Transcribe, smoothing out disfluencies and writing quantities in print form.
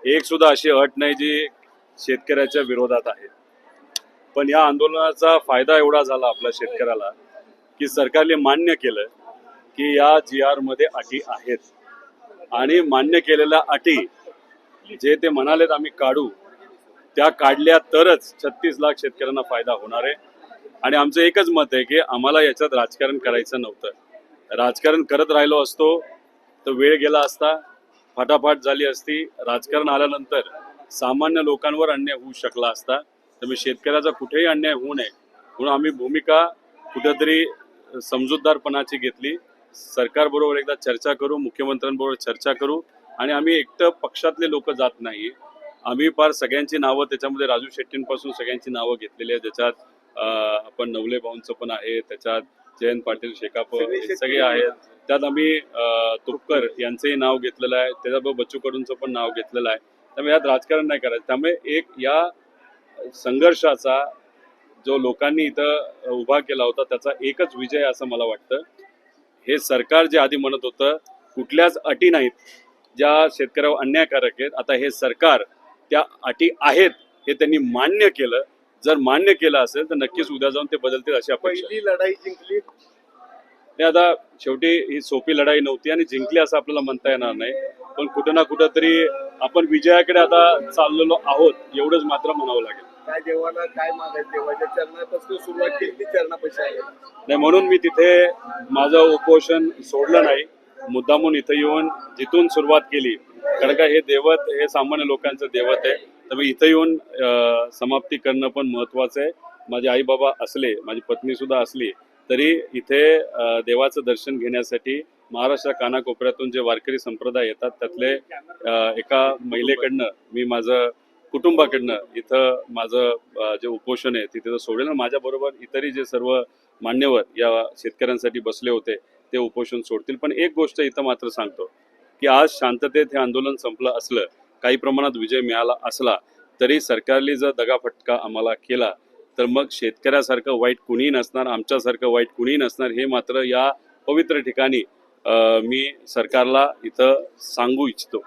एक सुद्धा अशी अट नाही जी शेतकऱ्याच्या विरोधात आहे. पण या आंदोलनाचा फायदा एवढा झाला आपल्या शेतकऱ्याला की सरकारने मान्य केलं की या GR मध्ये अटी आहेत आणि मान्य केलेल्या अटी जे ते म्हणालेत आम्ही काढू त्या काढल्या तरच 36 लाख शेतकऱ्यांना फायदा होणार आहे. आणि आमचं एकच मत आहे की आम्हाला याच्यात राजकारण करायचं नव्हतं. राजकारण करत राहिलो असतो तर वेळ गेला असता, फाटाफाट झाली असती. राजकारण आल्यानंतर सामान्य लोकांवर अन्याय होऊ शकला असता. त्यामुळे शेतकऱ्याचा कुठेही अन्याय होऊ नये म्हणून आम्ही भूमिका कुठेतरी समजूतदारपणाची घेतली. सरकारबरोबर एकदा चर्चा करू, मुख्यमंत्र्यांबरोबर चर्चा करू आणि आम्ही एकटं पक्षातले लोक जात नाही. आम्ही फार सगळ्यांची नावं त्याच्यामध्ये राजू शेट्टींपासून सगळ्यांची नावं घेतलेली आहेत. ज्याच्यात आपण नवले भाऊंचं पण आहे, त्याच्यात जयंत पाटील शेकाप सगळे आहेत. त्यात आम्ही तुपकर यांचंही नाव घेतलेलं आहे, त्याच्याबरोबर बच्चू कडूंचं पण नाव घेतलेलं आहे. त्यामुळे यात राजकारण नाही करायचं. त्यामुळे एक या संघर्षाचा जो लोकांनी इथं उभा केला होता त्याचा एकच विजय असं मला वाटतं. हे सरकार जे आधी म्हणत होतं कुठल्याच अटी नाहीत ज्या शेतकऱ्यावर अन्यायकारक आहेत, आता हे सरकार त्या अटी आहेत हे त्यांनी मान्य केलं. जर मान्य केलं असेल तर नक्कीच उद्या जाऊन ते बदलतील अशी अपेक्षा. पहिली लढाई जिंकली. ते आता शेवटी ही सोपी लढाई नव्हती आणि जिंकली असं आपल्याला म्हणता येणार नाही. पण कुठं ना कुठं तरी आपण विजयाकडे आता चाललेलो आहोत एवढंच मात्र म्हणावं लागेल. काय देवाला काय मागायचं, देवाच्या चरणापासून सुरुवात केली, चरणापाशी आहे. नाही म्हणून मी तिथे माझं उपोषण सोडलं नाही. मुद्दामून इथं येऊन जिथून सुरुवात केली, कारण का हे दैवत हे सामान्य लोकांचं दैवत आहे. तर इथं येऊन समाप्ती करणं पण महत्वाचं आहे. माझे आई बाबा असले, माझी पत्नी सुद्धा असली तरी इथे देवाचं दर्शन घेण्यासाठी महाराष्ट्र कानाकोपऱ्यातून जे वारकरी संप्रदाय येतात त्यातले एका महिलेकडनं मी माझं कुटुंबाकडनं इथं माझं जे उपोषण आहे तिथे सोडेल. माझ्याबरोबर इतरही जे सर्व मान्यवर या शेतकऱ्यांसाठी बसले होते ते उपोषण सोडतील. पण एक गोष्ट इथं मात्र सांगतो की आज शांततेत हे आंदोलन संपलं असलं, काही प्रमाणात विजय मिळाला असला तरी सरकारने जर दगाफटका आम्हाला केला तर मग शेतकऱ्यासारखं वाईट कुणीही नसणार, आमच्यासारखं वाईट कुणीही नसणार. हे मात्र या पवित्र ठिकाणी मी सरकारला इथं सांगू इच्छितो.